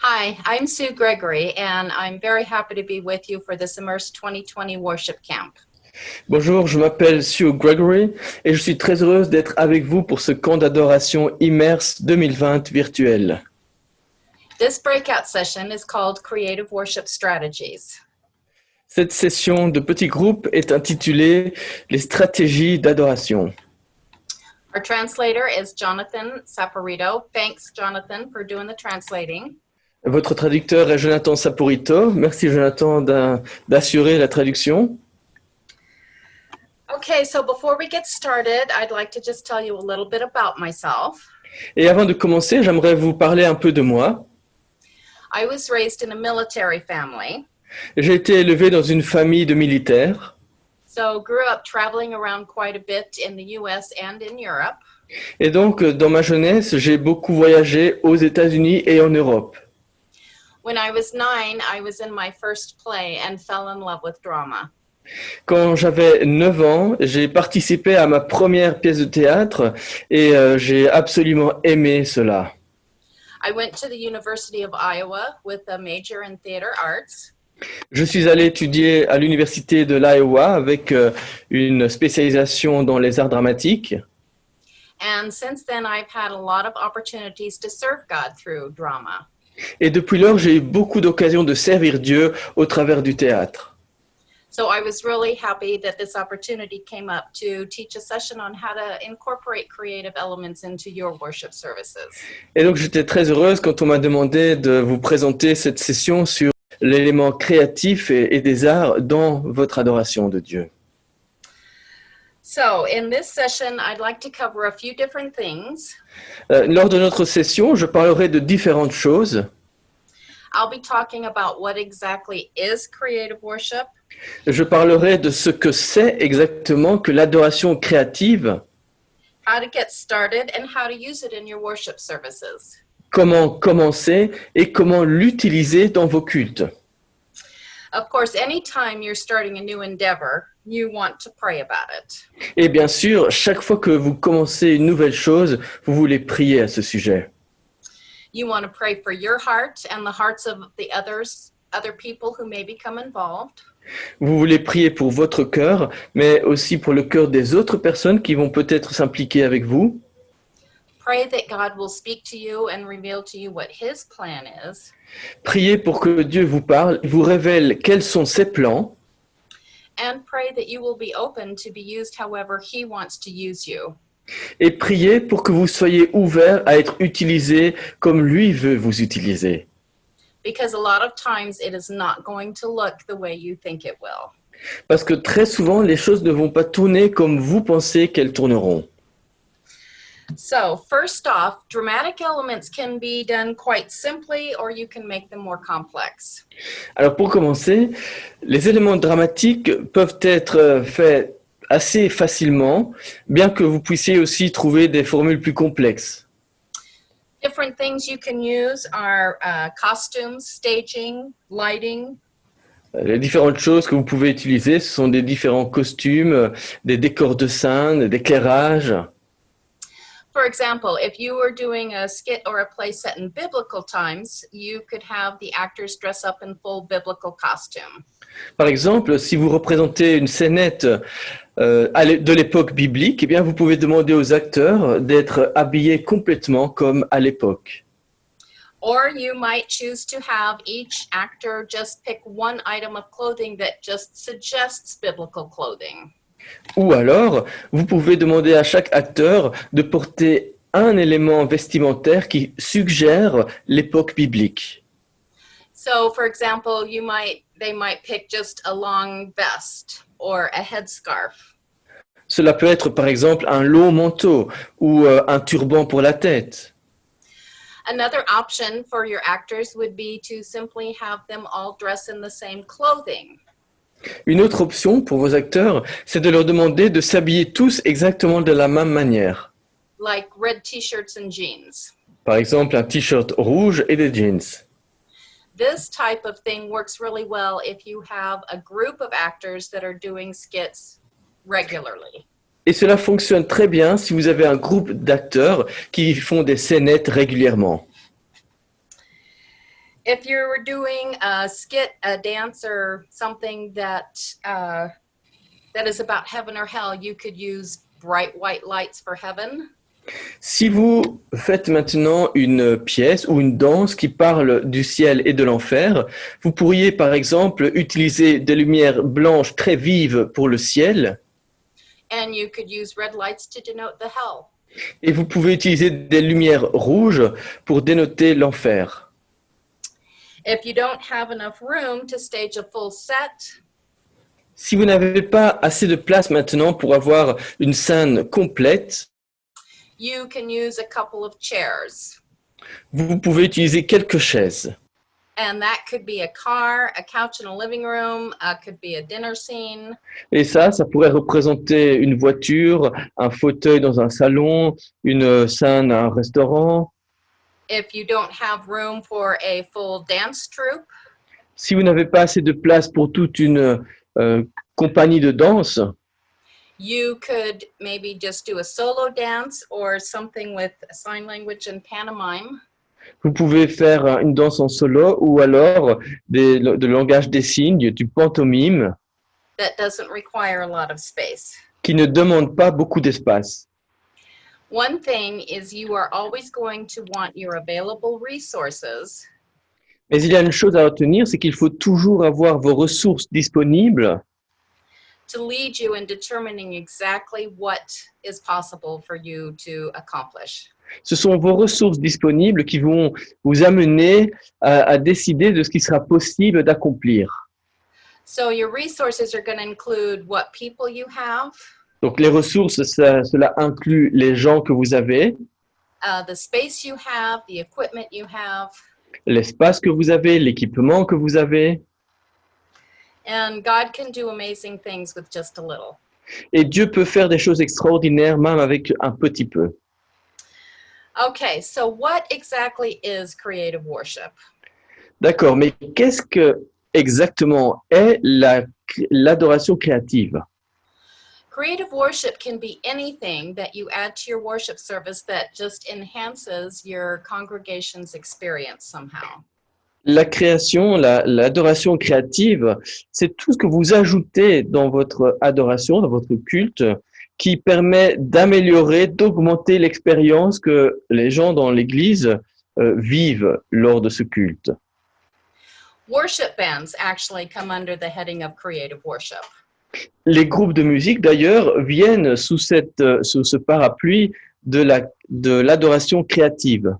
Hi, I'm Sue Gregory, and I'm very happy to be with you for this Immerse 2020 Worship Camp. Bonjour, je m'appelle Sue Gregory et je suis très heureuse d'être avec vous pour ce camp d'adoration Immerse 2020 virtuel. This breakout session is called Creative Worship Strategies. Cette session de petit groupe est intitulée Les stratégies d'adoration. Our translator is Jonathan Saporito. Thanks, Jonathan, for doing the translating. Votre traducteur est Jonathan Saporito. Merci Jonathan d'assurer la traduction. Okay, so before we get started, I'd like to just tell you a little bit about myself. Et avant de commencer, j'aimerais vous parler un peu de moi. I was raised in a military family, J'ai été élevé dans une famille de militaires. so grew up traveling around quite a bit in the US and in Europe. Et donc, dans ma jeunesse, j'ai beaucoup voyagé aux États-Unis et en Europe. When I was 9, I was in my first play and fell in love with drama. Quand j'avais 9 ans, j'ai participé à ma première pièce de théâtre et j'ai absolument aimé cela. I went to the University of Iowa with a major in theater arts. Je suis allé étudier à l'université de l'Iowa avec une spécialisation dans les arts dramatiques. And since then, I've had a lot of opportunities to serve God through drama. Et depuis lors, j'ai eu beaucoup d'occasions de servir Dieu au travers du théâtre. So I was really happy that this opportunity came up to teach a session on how to incorporate creative elements into your worship services. Et donc, j'étais très heureuse quand on m'a demandé de vous présenter cette session sur l'élément créatif et des arts dans votre adoration de Dieu. So in this session, I'd like to cover a few different things. Lors de notre session, je parlerai de différentes choses. I'll be talking about what exactly is creative worship. Je parlerai de ce que c'est exactement que l'adoration créative, How to get started, and how to use it in your worship services. comment commencer et comment l'utiliser dans vos cultes. Of course, anytime you're starting a new endeavor, you want to pray about it. Et bien sûr, chaque fois que vous commencez une nouvelle chose, vous voulez prier à ce sujet. You want to pray for your heart and the hearts of the other people who may become involved. Vous voulez prier pour votre cœur, mais aussi pour le cœur des autres personnes qui vont peut-être s'impliquer avec vous. Pray that God will speak to you and reveal to you what His plan is. Priez pour que Dieu vous parle, vous révèle quels sont ses plans. And pray that you will be open to be used however He wants to use you. Et priez pour que vous soyez ouverts à être utilisés comme lui veut vous utiliser. Because a lot of times it is not going to look the way you think it will. Parce que très souvent, les choses ne vont pas tourner comme vous pensez qu'elles tourneront. So, first off, dramatic elements can be done quite simply or you can make them more complex. Alors pour commencer, les éléments dramatiques peuvent être faits assez facilement, bien que vous puissiez aussi trouver des formules plus complexes. Different things you can use are costumes, staging, lighting. Les différentes choses que vous pouvez utiliser, ce sont des différents costumes, des décors de scène, des éclairages. For example, if you were doing a skit or a play set in biblical times, you could have the actors dress up in full biblical costume. Par exemple, si vous représentez une scénette de l'époque biblique, eh bien, vous pouvez demander aux acteurs d'être habillés complètement comme à l'époque. Or you might choose to have each actor just pick one item of clothing that just suggests biblical clothing. Ou alors, vous pouvez demander à chaque acteur de porter un élément vestimentaire qui suggère l'époque biblique. So, for example, they might pick just a long vest or a headscarf. Cela peut être par exemple un long manteau ou un turban pour la tête. Another option for your actors would be to simply have them all dress in the same clothing. Une autre option pour vos acteurs, c'est de leur demander de s'habiller tous exactement de la même manière. Like red t-shirts and jeans. Par exemple, un t-shirt rouge et des jeans. This type of thing works really well if you have a group of actors that are doing skits regularly. Et cela fonctionne très bien si vous avez un groupe d'acteurs qui font des scénettes régulièrement. If you were doing a skit, a dance, or something that is about heaven or hell, you could use bright white lights for heaven. Si vous faites maintenant une pièce ou une danse qui parle du ciel et de l'enfer, vous pourriez par exemple utiliser des lumières blanches très vives pour le ciel And you could use red lights to denote the hell. et vous pouvez utiliser des lumières rouges pour dénoter l'enfer. If you don't have enough room to stage a full set, Si vous n'avez pas assez de place maintenant pour avoir une scène complète, you can use a couple of chairs. vous pouvez utiliser quelques chaises. And that could be a car, a couch in a living room, could be a dinner scene. Et ça pourrait représenter une voiture, un fauteuil dans un salon, une scène à un restaurant. If you don't have room for a full dance troupe, Si vous n'avez pas assez de place pour toute une compagnie de danse, you could maybe just do a solo dance or something with sign language and pantomime. vous pouvez faire une danse en solo ou alors de langage des signes, du pantomime, That doesn't require a lot of space. qui ne demande pas beaucoup d'espace. One thing is you are always going to want your available resources Mais il y a une chose à retenir, c'est qu'il faut toujours avoir vos ressources disponibles to lead you in determining exactly what is possible for you to accomplish. Ce sont vos ressources disponibles qui vont vous amener à décider de ce qui sera possible d'accomplir. So your resources are going to include what people you have, Donc les ressources, cela inclut les gens que vous avez, the space you have, the equipment you have, l'espace que vous avez, l'équipement que vous avez. and God can do amazing things with just a little. Et Dieu peut faire des choses extraordinaires même avec un petit peu. Okay, so what exactly is creative worship? D'accord, mais qu'est-ce que exactement est l'adoration créative? Creative worship can be anything that you add to your worship service that just enhances your congregation's experience somehow. La création, l'adoration créative, c'est tout ce que vous ajoutez dans votre adoration, dans votre culte, qui permet d'améliorer, d'augmenter l'expérience que les gens dans l'Église vivent lors de ce culte. Worship bands actually come under the heading of creative worship. Les groupes de musique, d'ailleurs, viennent sous ce parapluie de l'adoration créative.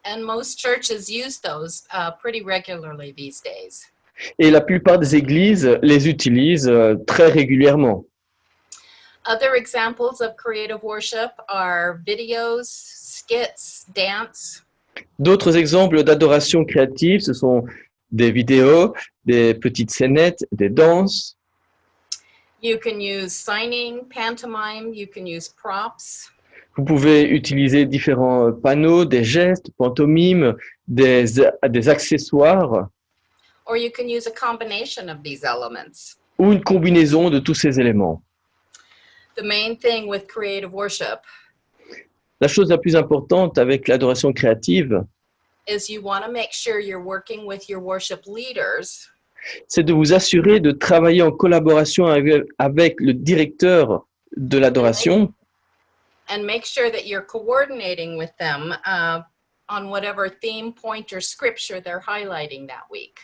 And most churches use those pretty regularly these days. Et la plupart des églises les utilisent très régulièrement. Other examples of creative worship are videos, skits, dance. D'autres exemples d'adoration créative, ce sont des vidéos, des petites scénettes, des danses. You can use signing, pantomime, you can use props. Vous pouvez utiliser différents panneaux, des gestes, pantomimes, des accessoires Or you can use a combination of these elements. ou une combinaison de tous ces éléments. The main thing with creative worship La chose la plus importante avec l'adoration créative, is you want to make sure you're working with your worship leaders c'est de vous assurer de travailler en collaboration avec le directeur de l'adoration and make sure that you're coordinating with them on whatever theme, point, or scripture they're highlighting that week.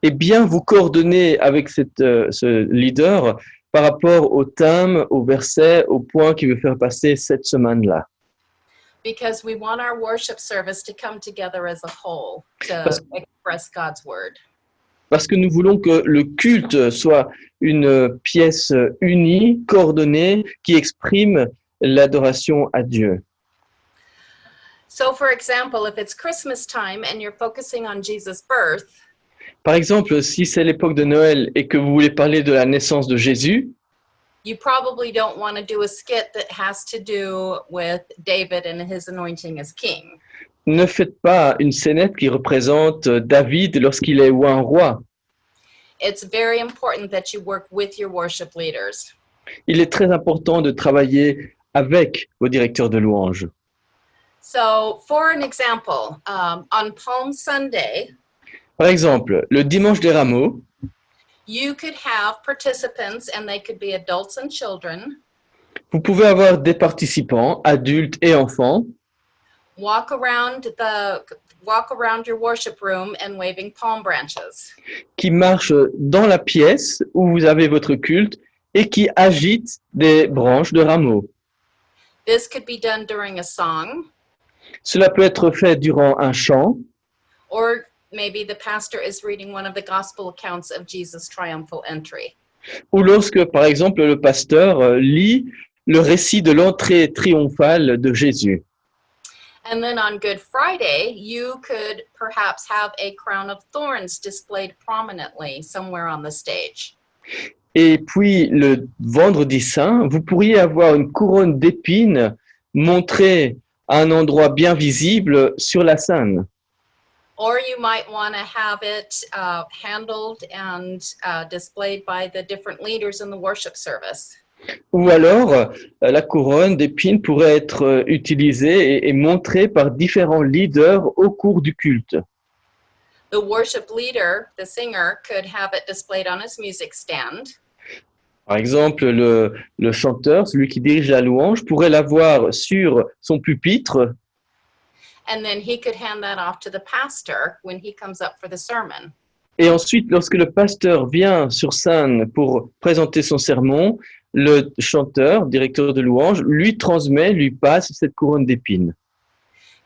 et bien vous coordonner avec ce leader par rapport au thème, au verset, au point qu'il veut faire passer cette semaine-là. Because we want our worship service to come together as a whole to express God's word. Parce que nous voulons que le culte soit une pièce unie, coordonnée, qui exprime l'adoration à Dieu. So for example, if it's Christmas time and you're focusing on Jesus' birth, Par exemple, si c'est l'époque de Noël et que vous voulez parler de la naissance de Jésus, you probably don't want to do a skit that has to do with David and his anointing as king. ne faites pas une scénette qui représente David lorsqu'il est un roi. It's very important that you work with your worship leaders. Il est très important de travailler avec vos directeurs de louanges. So for an example, on Palm Sunday, Par exemple, le dimanche des rameaux, You could have participants, and they could be adults and children, vous pouvez avoir des participants, adultes et enfants, walk around your worship room and waving palm branches. qui marchent dans la pièce où vous avez votre culte et qui agitent des branches de rameaux. This could be done during a song, Cela peut être fait durant un chant, or maybe the pastor is reading one of the gospel accounts of Jesus' triumphal entry. ou lorsque, par exemple, le pasteur lit le récit de l'entrée triomphale de Jésus. And then on Good Friday, you could perhaps have a crown of thorns displayed prominently somewhere on the stage. Et puis, le vendredi saint, vous pourriez avoir une couronne d'épines montrée à un endroit bien visible sur la scène. Or you might want to have it handled and displayed by the different leaders in the worship service. Ou alors, la couronne d'épines pourrait être utilisée et montrée par différents leaders au cours du culte. The worship leader, the singer, could have it displayed on his music stand. Par exemple, le chanteur, celui qui dirige la louange, pourrait l'avoir sur son pupitre And then he could hand that off to the pastor when he comes up for the sermon. et ensuite, lorsque le pasteur vient sur scène pour présenter son sermon, le chanteur, directeur de louange, lui transmet, lui passe cette couronne d'épines.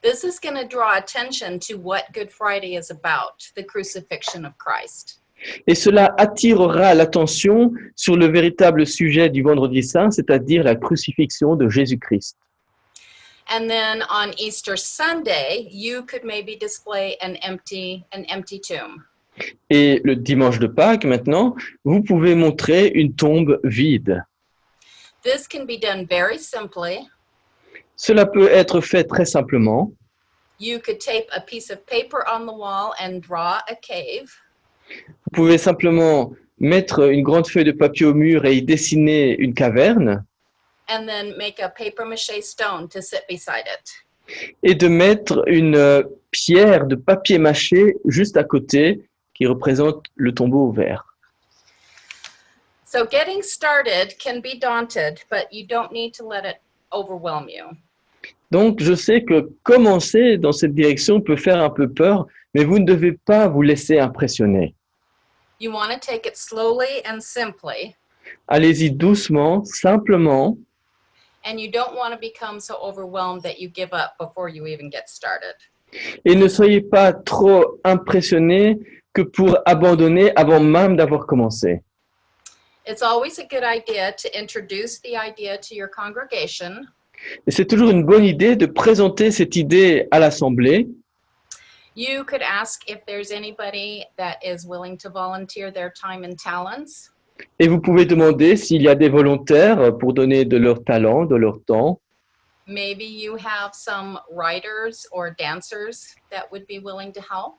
This is going to draw attention to what Good Friday is about, the crucifixion of Christ. Et cela attirera l'attention sur le véritable sujet du Vendredi Saint, c'est-à-dire la crucifixion de Jésus-Christ. And then on Easter Sunday, you could maybe display an empty tomb. Et le dimanche de Pâques, maintenant, vous pouvez montrer une tombe vide. This can be done very simply. Cela peut être fait très simplement. You could tape a piece of paper on the wall and draw a cave. Vous pouvez simplement mettre une grande feuille de papier au mur et y dessiner une caverne And then make a paper mache stone to sit beside it. et de mettre une pierre de papier mâché juste à côté qui représente le tombeau ouvert. So getting started can be daunted, but you don't need to let it overwhelm you. Donc, je sais que commencer dans cette direction peut faire un peu peur, mais vous ne devez pas vous laisser impressionner. You want to take it slowly and simply, Allez-y doucement, simplement, and you don't want to become so overwhelmed that you give up before you even get started. et ne soyez pas trop impressionnés que pour abandonner avant même d'avoir commencé. It's always a good idea to introduce the idea to your congregation. Et c'est toujours une bonne idée de présenter cette idée à l'Assemblée. You could ask if there's anybody that is willing to volunteer their time and talents. Et vous pouvez demander s'il y a des volontaires pour donner de leur talent, de leur temps. Maybe you have some writers or dancers that would be willing to help.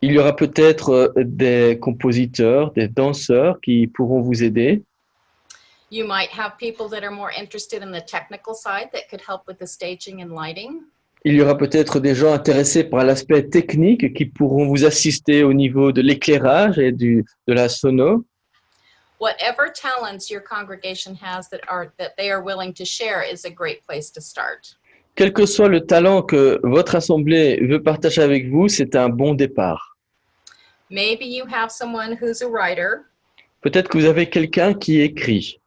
Il y aura peut-être des compositeurs, des danseurs qui pourront vous aider. You might have people that are more interested in the technical side that could help with the staging and lighting. Il y aura peut-être des gens intéressés par l'aspect technique qui pourront vous assister au niveau de l'éclairage et de la sono. Whatever talents your congregation has that they are willing to share is a great place to start. Quel que soit le talent que votre assemblée veut partager avec vous, c'est un bon départ. Maybe you have someone who's a writer Peut-être que vous avez quelqu'un qui écrit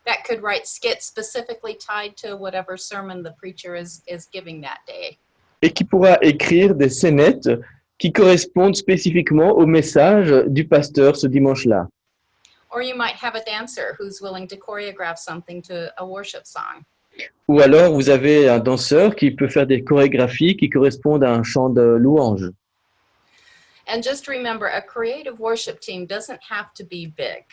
that could write skits specifically tied to whatever sermon the preacher is giving that day. et qui pourra écrire des scénettes qui correspondent spécifiquement au message du pasteur ce dimanche-là. Or you might have a dancer who's willing to choreograph something to a worship song. Ou alors vous avez un danseur qui peut faire des chorégraphies qui correspondent à un chant de louange. And just remember, a creative worship team doesn't have to be big.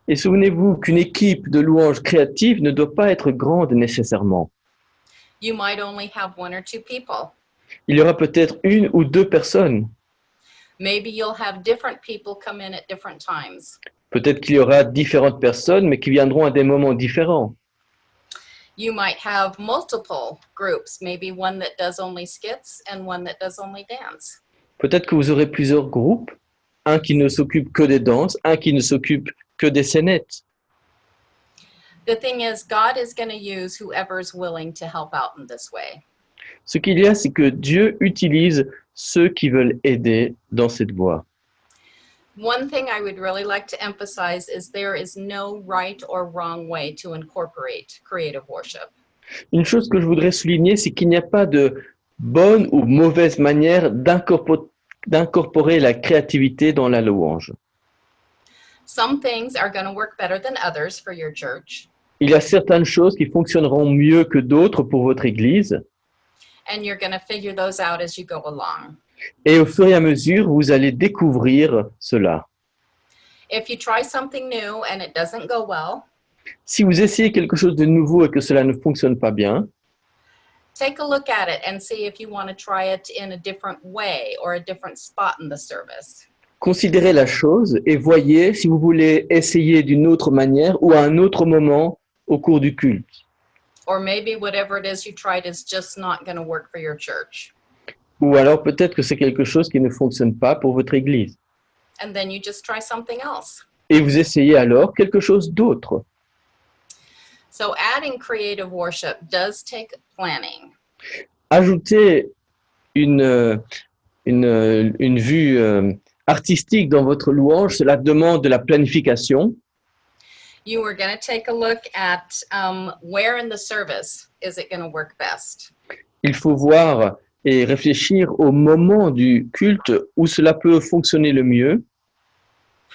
Et souvenez-vous qu'une équipe de louange créative ne doit pas être grande nécessairement. You might only have one or two people. Il y aura peut-être une ou deux personnes. Maybe you'll have different people come in at different times. Peut-être qu'il y aura différentes personnes, mais qui viendront à des moments différents. You might have multiple groups, maybe one that does only skits and one that does only dance. Peut-être que vous aurez plusieurs groupes, un qui ne s'occupe que des danses, un qui ne s'occupe que des scénettes. The thing is, God is going to use whoever's willing to help out in this way. Ce qu'il y a, c'est que Dieu utilise ceux qui veulent aider dans cette voie. One thing I would really like to emphasize is there is no right or wrong way to incorporate creative worship. Une chose que je voudrais souligner, c'est qu'il n'y a pas de bonne ou mauvaise manière d'incorporer la créativité dans la louange. Some things are going to work better than others for your church, Il y a certaines choses qui fonctionneront mieux que d'autres pour votre Église, and you're going to figure those out as you go along. et au fur et à mesure, vous allez découvrir cela. If you try something new and it doesn't go well, Si vous essayez quelque chose de nouveau et que cela ne fonctionne pas bien, take a look at it and see if you want to try it in a different way or a different spot in the service. considérez la chose et voyez si vous voulez essayer d'une autre manière ou à un autre moment au cours du culte. Or maybe whatever it is you tried is just not going to work for your church. Ou alors peut-être que c'est quelque chose qui ne fonctionne pas pour votre Église. And then you just try something else. Et vous essayez alors quelque chose d'autre. So adding creative worship does take planning. Ajouter une vue artistique dans votre louange, cela demande de la planification. You are going to take a look at where in the service is it going to work best. Il faut voir et réfléchir au moment du culte où cela peut fonctionner le mieux,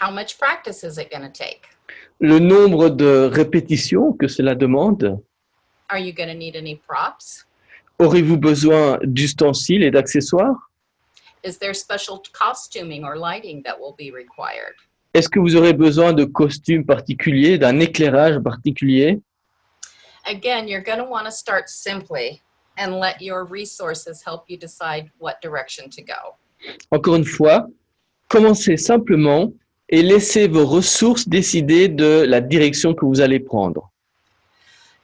How much practice is it going to take? le nombre de répétitions que cela demande. Are you going to need any props? Aurez-vous besoin d'ustensiles et d'accessoires? Is there special costuming or lighting that will be required? Est-ce que vous aurez besoin de costumes particuliers, d'un éclairage particulier? Again, you're going to want to start simply and let your resources help you decide what direction to go. Encore une fois, commencez simplement et laissez vos ressources décider de la direction que vous allez prendre.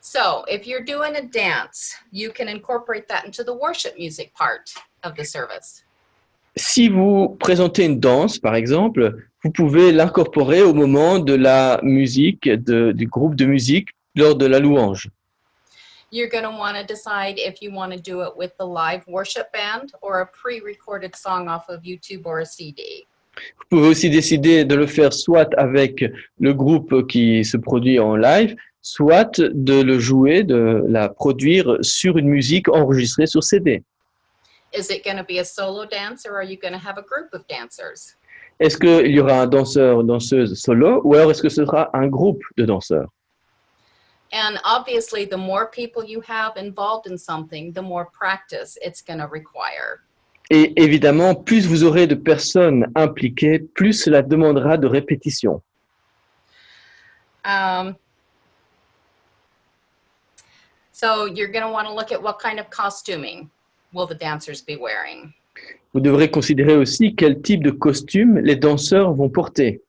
So if you're doing a dance, you can incorporate that into the worship music part of the service. Si vous présentez une danse, par exemple, vous pouvez l'incorporer au moment de la musique, du groupe de musique lors de la louange. You're going to want to decide if you want to do it with the live worship band or a pre-recorded song off of YouTube or a CD. Vous pouvez aussi décider de le faire soit avec le groupe qui se produit en live, soit de le jouer, de la produire sur une musique enregistrée sur CD. Is it going to be a solo dance or are you going to have a group of dancers? Est-ce qu'il y aura un danseur ou danseuse solo ou alors est-ce que ce sera un groupe de danseurs? And obviously, the more people you have involved in something, the more practice it's going to require. Et évidemment, plus vous aurez de personnes impliquées, plus cela demandera de répétition. So you're going to want to look at what kind of costuming will the dancers be wearing. Vous devrez considérer aussi quel type de costume les danseurs vont porter.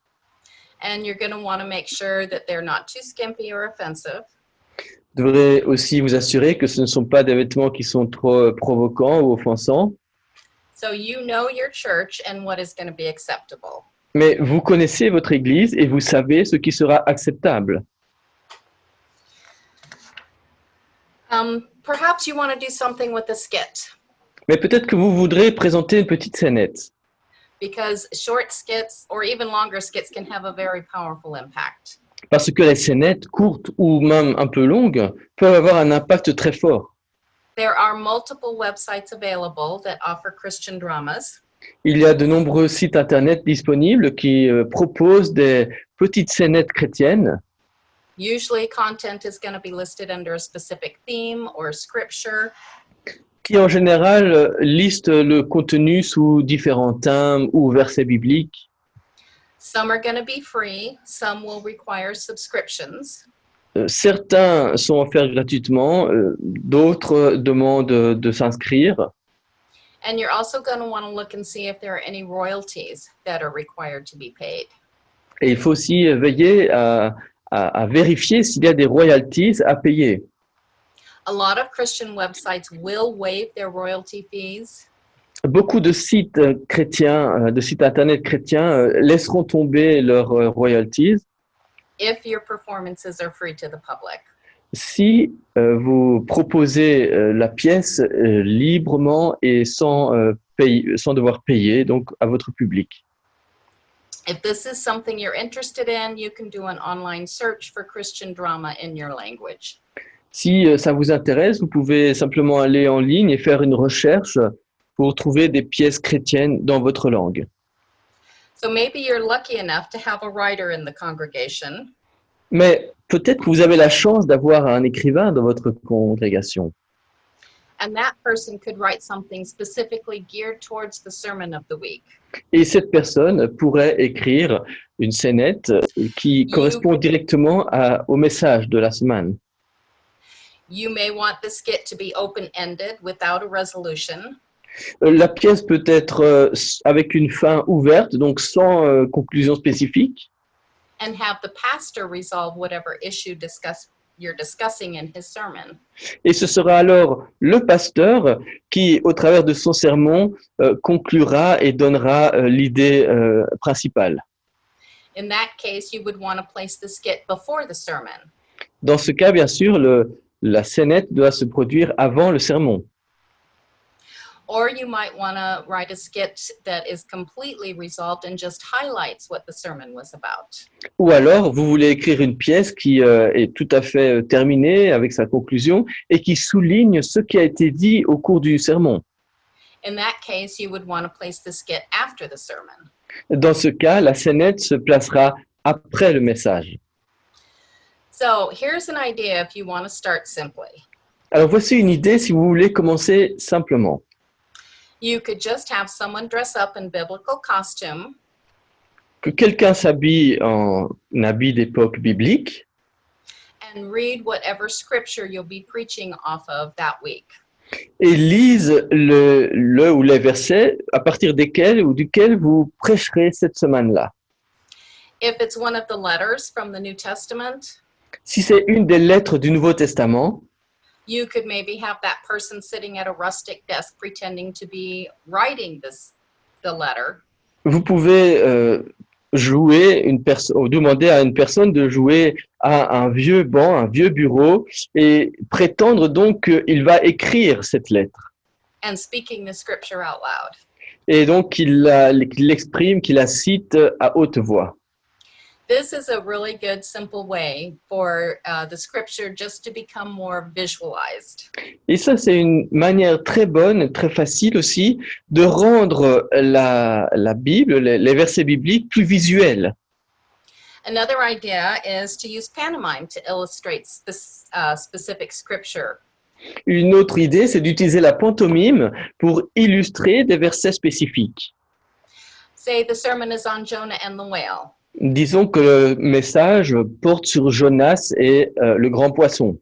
And you're going to want to make sure that they're not too skimpy or offensive. Vous devrez aussi vous assurer que ce ne sont pas des vêtements qui sont trop provocants ou offensants. So you know your church and what is going to be acceptable. Mais vous connaissez votre Église et vous savez ce qui sera acceptable. Perhaps you want to do something with the skit, Mais peut-être que vous voudrez présenter une petite scénette. because short skits or even longer skits can have a very powerful impact. Parce que les scénettes, courtes ou même un peu longues, peuvent avoir un impact très fort. There are multiple websites available that offer Christian dramas. Il y a de nombreux sites internet disponibles qui proposent des petites scénettes chrétiennes. Usually content is going to be listed under a specific theme or scripture. Qui en général listent le contenu sous différents thèmes ou versets bibliques. Some are going to be free, some will require subscriptions. Certains sont offerts gratuitement, d'autres demandent de s'inscrire. And you're also going to want to look and see if there are any royalties that are required to be paid. Et il faut aussi veiller à vérifier s'il y a des royalties à payer. A lot of Christian websites will waive their royalty fees. Beaucoup de sites chrétiens, de sites internet chrétiens laisseront tomber leurs royalties if your performances are free to the public. si vous proposez la pièce librement et sans devoir payer donc à votre public. If this is something you're interested in, you can do an online search for Christian drama in your language. Si ça vous intéresse, vous pouvez simplement aller en ligne et faire une recherche pour trouver des pièces chrétiennes dans votre langue. So maybe you're lucky enough to have a writer in the congregation, Mais peut-être que vous avez la chance d'avoir un écrivain dans votre congrégation. and that person could write something specifically geared towards the sermon of the week. Et cette personne pourrait écrire une scénette qui correspond directement au message de la semaine. You may want the skit to be open-ended without a resolution. La pièce peut être avec une fin ouverte, donc sans conclusion spécifique. And have the pastor resolve whatever issue you're discussing in his sermon. Et ce sera alors le pasteur qui, au travers de son sermon, conclura et donnera l'idée principale. In that case, you would want to place the skit before the sermon. Dans ce cas, bien sûr, la scénette doit se produire avant le sermon. Or you might want to write a skit that is completely resolved and just highlights what the sermon was about. Ou alors, vous voulez écrire une pièce qui est tout à fait terminée avec sa conclusion et qui souligne ce qui a été dit au cours du sermon. In that case, you would want to place the skit after the sermon. Dans ce cas, la scénette se placera après le message. So here's an idea if you want to start simply. Alors, voici une idée si vous voulez commencer simplement. You could just have someone dress up in biblical costume Que quelqu'un s'habille en habit d'époque biblique and read whatever scripture you'll be preaching off of that week. et lise le ou les versets à partir desquels ou duquel vous prêcherez cette semaine-là. If it's one of the letters from the New Testament, Si c'est une des lettres du Nouveau Testament, you could maybe have that person sitting at a rustic desk pretending to be writing the letter. vous pouvez demander à une personne de jouer à un vieux banc, un vieux bureau, et prétendre donc qu'il va écrire cette lettre. And speaking the scripture out loud. Et donc qu'il l'exprime, qu'il la cite à haute voix. This is a really good, simple way for the scripture just to become more visualized. Et ça, c'est une manière très bonne, très facile aussi, de rendre la Bible, les versets bibliques, plus visuels. Another idea is to use pantomime to illustrate specific scripture. Une autre idée, c'est d'utiliser la pantomime pour illustrer des versets spécifiques. Say the sermon is on Jonah and the whale. Disons que le message porte sur Jonas et le grand poisson.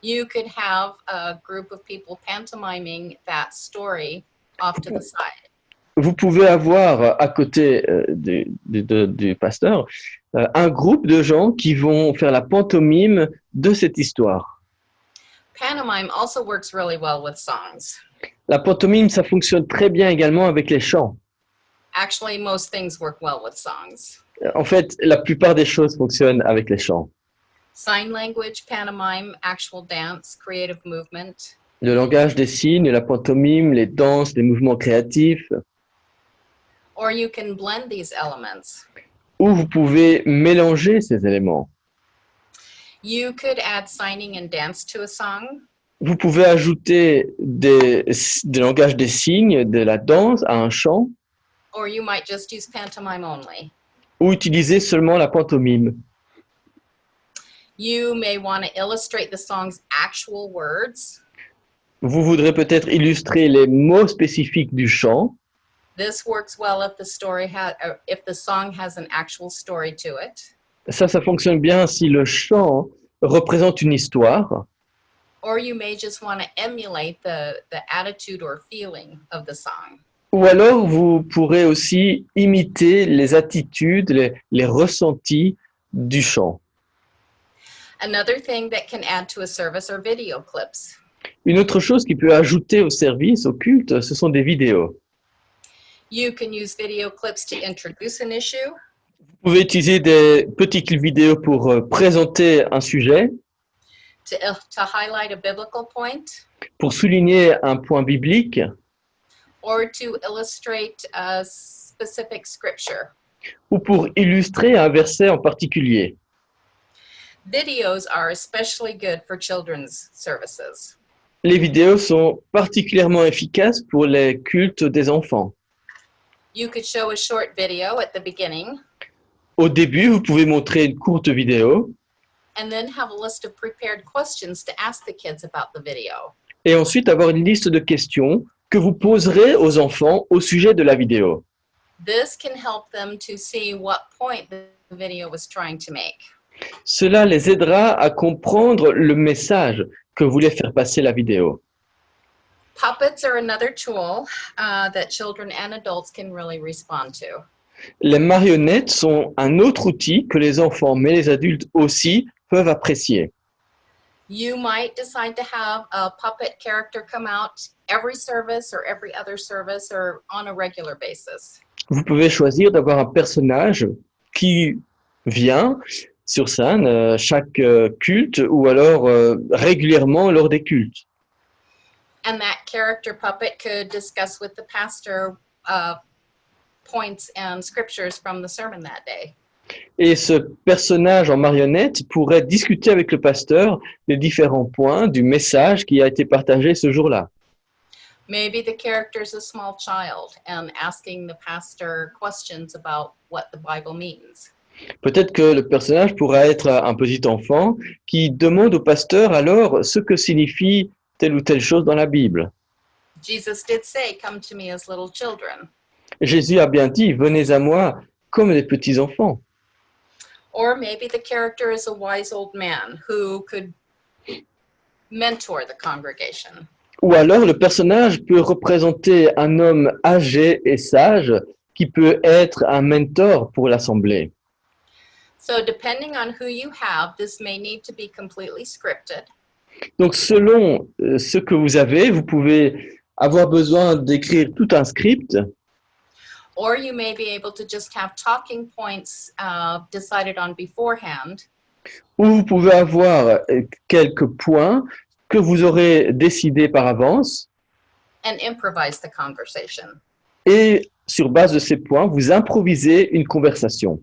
You could have a group of people pantomiming that story off to the side. Vous pouvez avoir à côté du pasteur un groupe de gens qui vont faire la pantomime de cette histoire. Pantomime also works really well with songs. La pantomime, ça fonctionne très bien également avec les chants. Actually, most things work well with songs. En fait, la plupart des choses fonctionnent avec les chants. Sign language, pantomime, actual dance, creative movement. Le langage des signes, la pantomime, les danses, les mouvements créatifs. Or you can blend these elements. Ou vous pouvez mélanger ces éléments. You could add signing and dance to a song. Vous pouvez ajouter des langages des signes, de la danse à un chant, Or you might just use pantomime only. ou utiliser seulement la pantomime. You may want to illustrate the song's actual words. Vous voudrez peut-être illustrer les mots spécifiques du chant. This works well if the song has an actual story to it. Ça fonctionne bien si le chant représente une histoire. Or you may just want to emulate the attitude or feeling of the song. Ou alors, vous pourrez aussi imiter les attitudes, les ressentis du chant. Another thing that can add to a service are video clips. Une autre chose qui peut ajouter au service, au culte, ce sont des vidéos. You can use video clips to introduce an issue, Vous pouvez utiliser des petits clips vidéo pour présenter un sujet, to highlight a biblical point, pour souligner un point biblique or to illustrate a specific scripture. ou pour illustrer un verset en particulier. Videos are especially good for children's services. Les vidéos sont particulièrement efficaces pour les cultes des enfants. You could show a short video at the beginning Au début, vous pouvez montrer une courte vidéo and then have a list of prepared questions to ask the kids about the video. et ensuite avoir une liste de questions que vous poserez aux enfants au sujet de la vidéo. This can help them to see what point the video was trying to make. Cela les aidera à comprendre le message que voulait faire passer la vidéo. Puppets are another tool that children and adults can really respond to. Les marionnettes sont un autre outil que les enfants, mais les adultes aussi, peuvent apprécier. You might decide to have a puppet character come out every service or every other service or on a regular basis. Vous pouvez choisir d'avoir un personnage qui vient sur scène chaque culte ou alors régulièrement lors des cultes. And that character puppet could discuss with the pastor points and scriptures from the sermon that day. Et ce personnage en marionnette pourrait discuter avec le pasteur des différents points du message qui a été partagé ce jour-là. Maybe the character is a small child and asking the pastor questions about what the Bible means. Peut-être que le personnage pourrait être un petit enfant qui demande au pasteur alors ce que signifie telle ou telle chose dans la Bible. Jesus did say, "Come to me as little children." Jésus a bien dit, venez à moi comme des petits enfants. Or maybe the character is a wise old man who could mentor the congregation. Ou alors le personnage peut représenter un homme âgé et sage qui peut être un mentor pour l'assemblée. So depending on who you have, this may need to be completely scripted. Donc selon ce que vous avez, vous pouvez avoir besoin d'écrire tout un script, Or you may be able to just have talking points decided on beforehand, ou vous pouvez avoir quelques points que vous aurez décidés par avance, and improvise the conversation. et sur base de ces points, vous improvisez une conversation.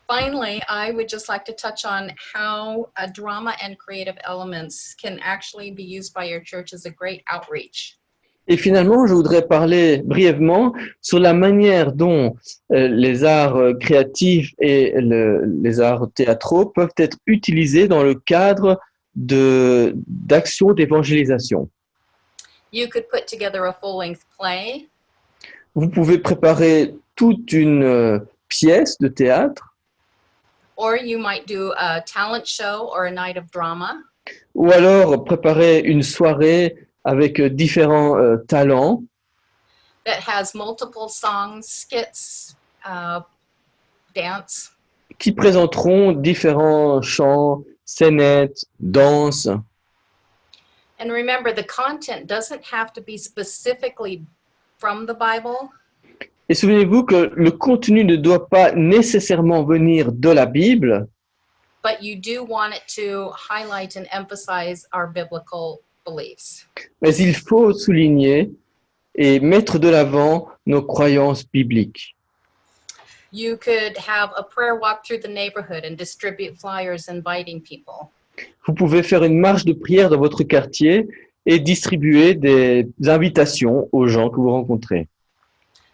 Finally, I would just like to touch on how drama and creative elements can actually be used by your church as a great outreach. Et finalement, je voudrais parler brièvement sur la manière dont les arts créatifs et les arts théâtraux peuvent être utilisés dans le cadre d'actions d'évangélisation. You could put together a full-length play, Vous pouvez préparer toute une pièce de théâtre, or you might do a talent show or a night of drama. ou alors préparer une soirée avec différents talents That has multiple songs, skits, dance. qui présenteront différents chants, scénettes, danses. And remember, the content doesn't have to be specifically from the Bible, Et souvenez-vous que le contenu ne doit pas nécessairement venir de la Bible, but you do want it to highlight and emphasize our biblical beliefs. mais il faut souligner et mettre de l'avant nos croyances bibliques. You could have a prayer walk through the neighborhood and distribute flyers inviting people. Vous pouvez faire une marche de prière dans votre quartier et distribuer des invitations aux gens que vous rencontrez.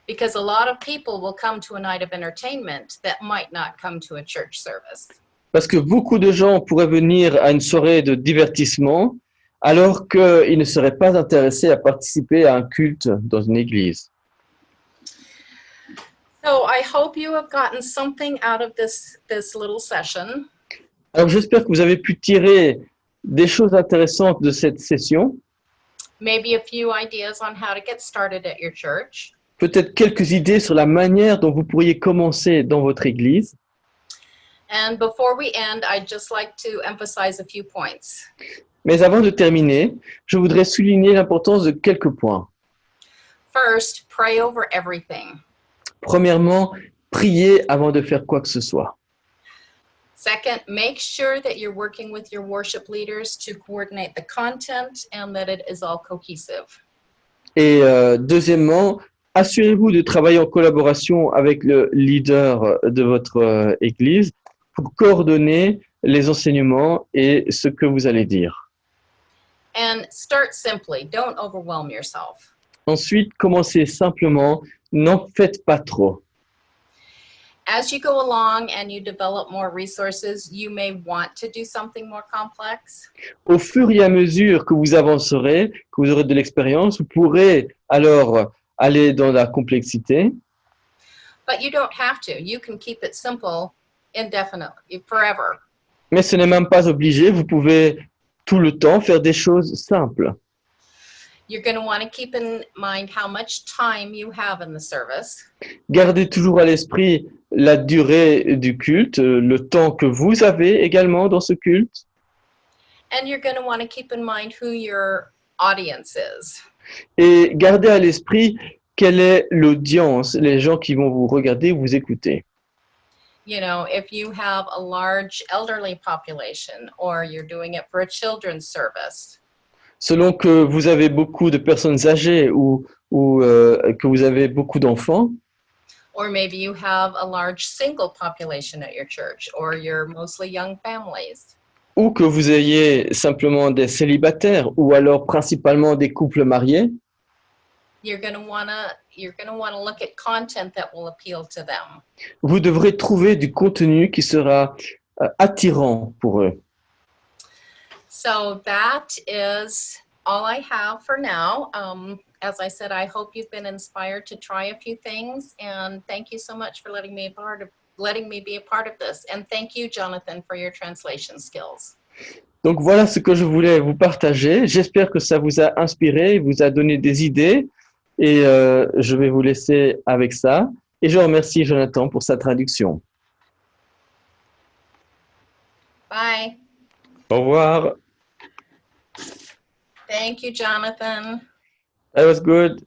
Because a lot of people will come to a night of entertainment that might not come to a church service. Parce que beaucoup de gens pourraient venir à une soirée de divertissement alors qu'ils ne seraient pas intéressés à participer à un culte dans une église. So I hope you have gotten something out of this little session. Alors j'espère que vous avez pu tirer des choses intéressantes de cette session, Maybe a few ideas on how to get started at your church. peut-être quelques idées sur la manière dont vous pourriez commencer dans votre église. And before we end, I'd just like to emphasize a few points. Mais avant de terminer, je voudrais souligner l'importance de quelques points. First, pray over everything. Premièrement, priez avant de faire quoi que ce soit. Second, make sure that you're working with your worship leaders to coordinate the content and that it is all cohesive. Et deuxièmement, assurez-vous de travailler en collaboration avec le leader de votre église pour coordonner les enseignements et ce que vous allez dire. And start simply. Don't overwhelm yourself. Ensuite, commencez simplement, n'en faites pas trop. As you go along and you develop more resources, you may want to do something more complex. Au fur et à mesure que vous avancerez, que vous aurez de l'expérience, vous pourrez alors aller dans la complexité, But you don't have to. You can keep it simple indefinitely, forever. mais ce n'est même pas obligé, vous pouvez tout le temps faire des choses simples. You're going to want to keep in mind how much time you have in the service. Gardez toujours à l'esprit la durée du culte, le temps que vous avez également dans ce culte, And you're going to want to keep in mind who your audience is. et gardez à l'esprit quelle est l'audience, les gens qui vont vous regarder ou vous écouter. You know, if you have a large elderly population or you're doing it for a children's service, Selon que vous avez beaucoup de personnes âgées ou que vous avez beaucoup d'enfants, or maybe you have a large single population at your church or you're mostly young families. ou que vous ayez simplement des célibataires ou alors principalement des couples mariés, You're going to want to look at content that will appeal to them. vous devrez trouver du contenu qui sera attirant pour eux. So that is all I have for now. As I said, I hope you've been inspired to try a few things, and thank you so much for letting me be a part of this. And thank you, Jonathan, for your translation skills. Donc voilà ce que je voulais vous partager. J'espère que ça vous a inspiré, vous a donné des idées, et je vais vous laisser avec ça. Et je remercie Jonathan pour sa traduction. Bye. Au revoir. Thank you, Jonathan. That was good.